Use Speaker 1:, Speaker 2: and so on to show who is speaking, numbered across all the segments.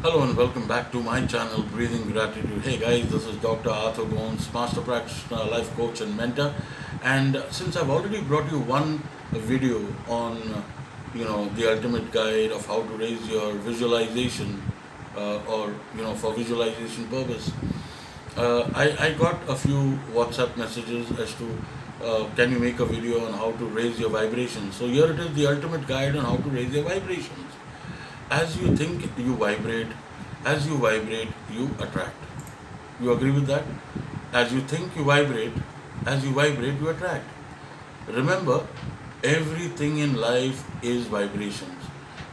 Speaker 1: Hello and welcome back to my channel Breathing Gratitude. Hey guys, this is Dr. Arthur Gomes, Master Practitioner, Life Coach and Mentor. And since I've already brought you one video on, the ultimate guide of how to raise your visualization or for visualization purpose, I got a few WhatsApp messages as to can you make a video on how to raise your vibrations. So here it is, the ultimate guide on how to raise your vibrations. As you think, you vibrate. As you vibrate, you attract. You agree with that? As you think, you vibrate. As you vibrate, you attract. Remember, everything in life is vibrations.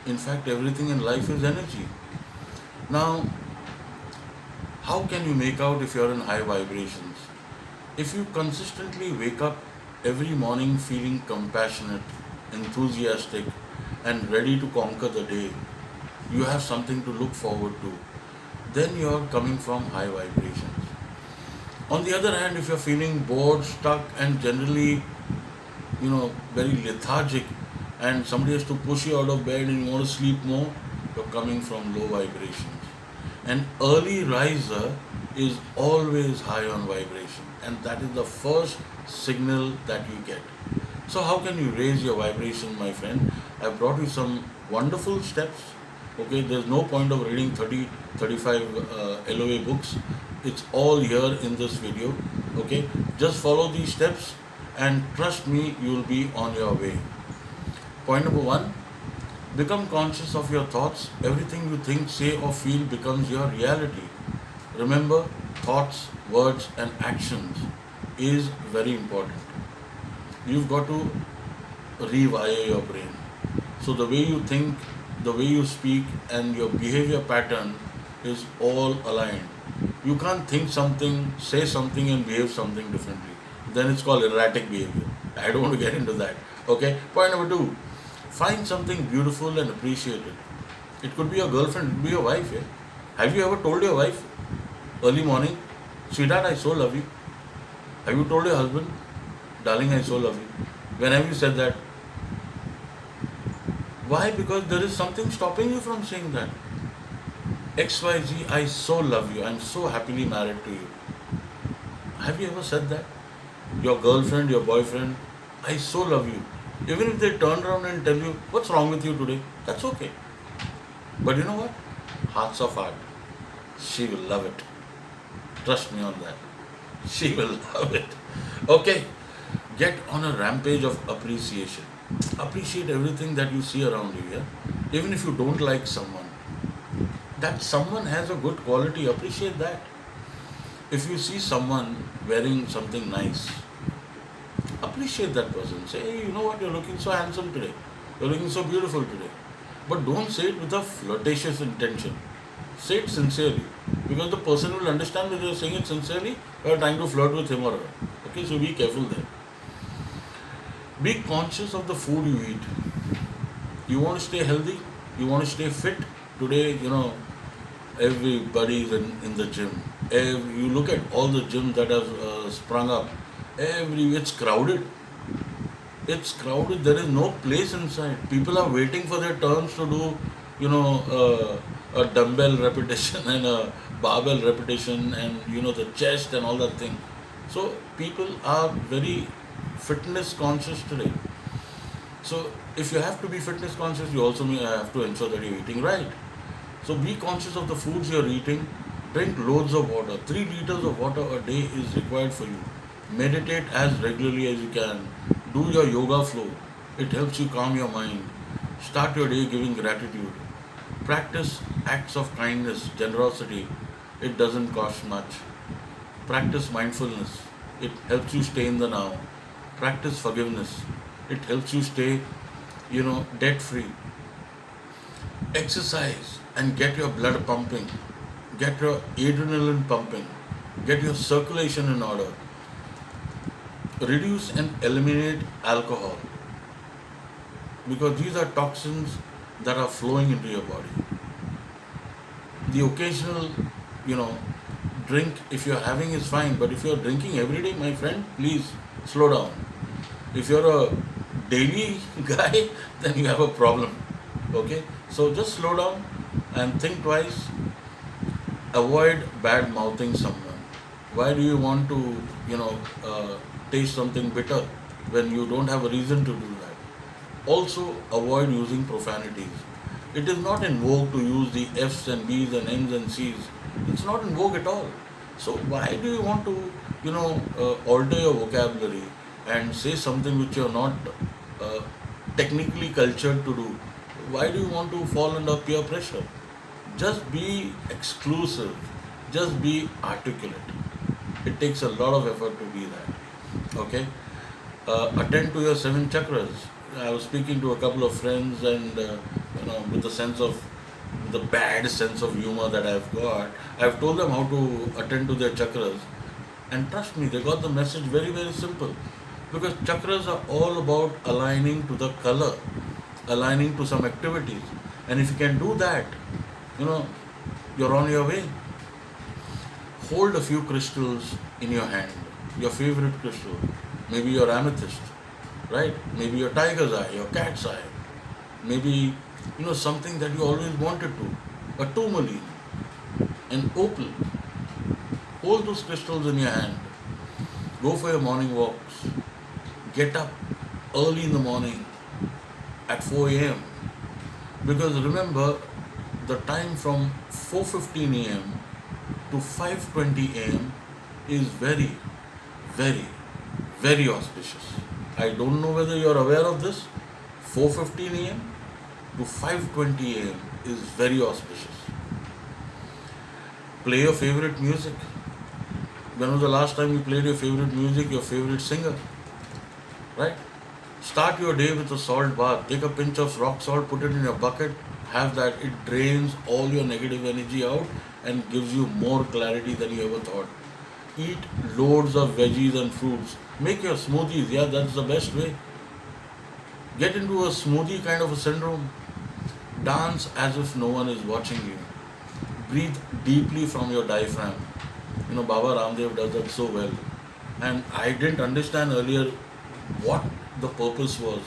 Speaker 1: In fact, everything in life is energy. Now, how can you make out if you're in high vibrations? If you consistently wake up every morning feeling compassionate, enthusiastic, and ready to conquer the day, you have something to look forward to, then you're coming from high vibrations. On the other hand, if you're feeling bored, stuck, and generally, very lethargic, and somebody has to push you out of bed and you want to sleep more, you're coming from low vibrations. An early riser is always high on vibration, and that is the first signal that you get. So, how can you raise your vibration, my friend? I brought you some wonderful steps. Okay, there's no point of reading 30, 35 LOA books. It's all here in this video. Okay, just follow these steps and trust me, you'll be on your way. Point number one, become conscious of your thoughts. Everything you think, say, or feel becomes your reality. Remember, thoughts, words, and actions is very important. You've got to rewire your brain. So the way you think, the way you speak, and your behavior pattern is all aligned. You can't think something, say something, and behave something differently. Then it's called erratic behavior. I don't want to get into that. Okay. Point number two, find something beautiful and appreciate it. It could be your girlfriend, it could be your wife. Yeah? Have you ever told your wife early morning, sweetheart, I so love you? Have you told your husband, darling, I so love you? When have you said that? Why? Because there is something stopping you from saying that. XYZ, I so love you. I'm so happily married to you. Have you ever said that? Your girlfriend, your boyfriend, I so love you. Even if they turn around and tell you, what's wrong with you today? That's okay. But you know what? Hearts of heart. She will love it. Trust me on that. She will love it. Okay. Get on a rampage of appreciation. Appreciate everything that you see around you, yeah? Even if you don't like someone, that someone has a good quality, appreciate that. If you see someone wearing something nice, appreciate that person. Say, hey, you know what, you're looking so handsome today. You're looking so beautiful today. But don't say it with a flirtatious intention. Say it sincerely. Because the person will understand that you're saying it sincerely, you're trying to flirt with him or her. Okay, so be careful there. Be conscious of the food you eat. You want to stay healthy? You want to stay fit? Today, everybody is in the gym. You look at all the gyms that have sprung up. It's crowded. It's crowded. There is no place inside. People are waiting for their turns to do, a dumbbell repetition and a barbell repetition and, the chest and all that thing. So people are very fitness conscious today. So if you have to be fitness conscious, you also have to ensure that you're eating right. So be conscious of the foods you're eating. Drink loads of water. 3 liters of water a day is required for you. Meditate as regularly as you can. Do your yoga flow. It helps you calm your mind. Start your day giving gratitude. Practice acts of kindness, generosity. It doesn't cost much. Practice mindfulness. It helps you stay in the now. Practice forgiveness. It helps you stay, debt free. Exercise and get your blood pumping. Get your adrenaline pumping. Get your circulation in order. Reduce and eliminate alcohol. Because these are toxins that are flowing into your body. The occasional, drink, if you're having, is fine. But if you're drinking every day, my friend, please slow down. If you're a daily guy, then you have a problem. Okay? So just slow down. and think twice. Avoid bad mouthing someone. Why do you want to, you know, taste something bitter when you don't have a reason to do that? Also, avoid using profanities. It is not in vogue to use the F's and B's and M's and C's. It's not in vogue at all. So why do you want to, alter your vocabulary and say something which you're not uh, technically cultured to do? Why do you want to fall under peer pressure? Just be exclusive. Just be articulate. It takes a lot of effort to be that. Okay? Attend to your seven chakras. I was speaking to a couple of friends, and with the sense of the bad sense of humor that I've got, I've told them how to attend to their chakras, and trust me, they got the message very, very simple. Because chakras are all about aligning to the color, aligning to some activities, and if you can do that, you know, you're on your way. Hold a few crystals in your hand, your favorite crystal, maybe your amethyst, right? Maybe your tiger's eye, your cat's eye, maybe something that you always wanted to, a tourmaline, an opal. Hold those crystals in your hand. Go for your morning walks. Get up early in the morning at 4 a.m. Because remember, the time from 4:15 a.m. to 5:20 a.m. is very, very, very auspicious. I don't know whether you're aware of this. 4:15 a.m. to 5:20 a.m. is very auspicious. Play your favorite music. When was the last time you played your favorite music, your favorite singer? Right? Start your day with a salt bath. Take a pinch of rock salt, put it in your bucket, have that. It drains all your negative energy out and gives you more clarity than you ever thought. Eat loads of veggies and fruits. Make your smoothies. Yeah, that's the best way. Get into a smoothie kind of a syndrome. Dance as if no one is watching you. Breathe deeply from your diaphragm. Baba Ramdev does that so well. And I didn't understand earlier what the purpose was.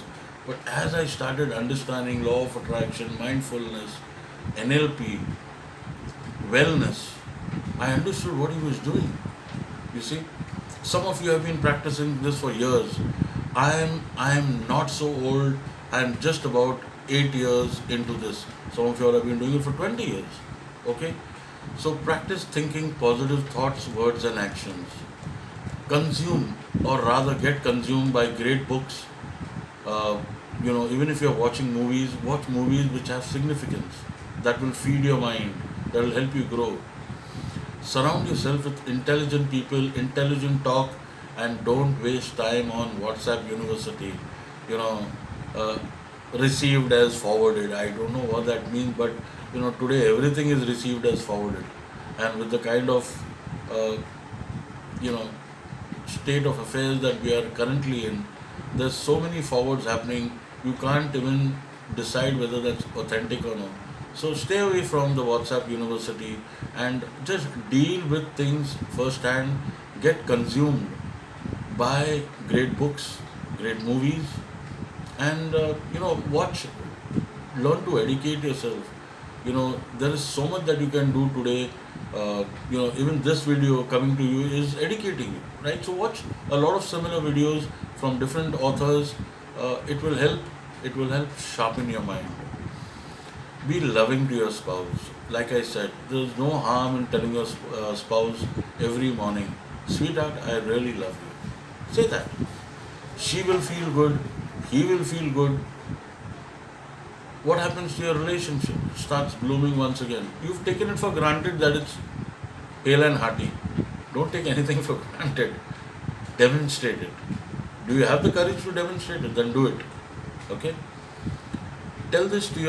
Speaker 1: But as I started understanding law of attraction, mindfulness, NLP, wellness, I understood what he was doing. You see, some of you have been practicing this for years. I am not so old. I'm just about 8 years into this. Some of you have been doing it for 20 years. Okay? So practice thinking positive thoughts, words and actions. Consume, or rather get consumed by great books. Even if you're watching movies, watch movies which have significance. That will feed your mind. That will help you grow. Surround yourself with intelligent people, intelligent talk, and don't waste time on WhatsApp University. You know, uh, Received as forwarded. I don't know what that means, but today everything is received as forwarded, and with the kind of uh, you know state of affairs that we are currently in, there's so many forwards happening. You can't even decide whether that's authentic or not. So stay away from the WhatsApp University and just deal with things firsthand. Get consumed by great books, great movies, and watch, learn to educate yourself. There is so much that you can do today. Even this video coming to you is educating you, right? So watch a lot of similar videos from different authors. It will help sharpen your mind. Be loving to your spouse. Like I said, there's no harm in telling your spouse every morning, sweetheart, I really love you. Say that. She will feel good, he will feel good. What happens to your relationship? Starts blooming once again. You've taken it for granted that it's hale and hearty. Don't take anything for granted. Demonstrate it. Do you have the courage to demonstrate it? Then do it. Okay? Tell this to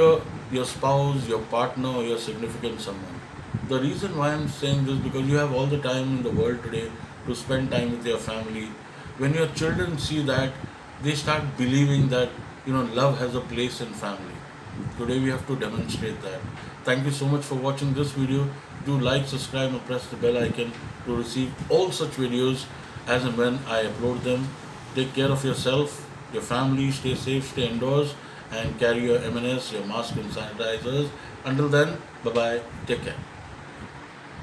Speaker 1: your spouse, your partner, or your significant someone. The reason why I'm saying this, because you have all the time in the world today to spend time with your family. When your children see that, they start believing that love has a place in family. Today we have to demonstrate that. Thank you so much for watching this video. Do like, subscribe and press the bell icon to receive all such videos as and when I upload them. Take care of yourself, your family, stay safe, stay indoors, and carry your M&S, your mask and sanitizers, Until then, bye bye. Take care.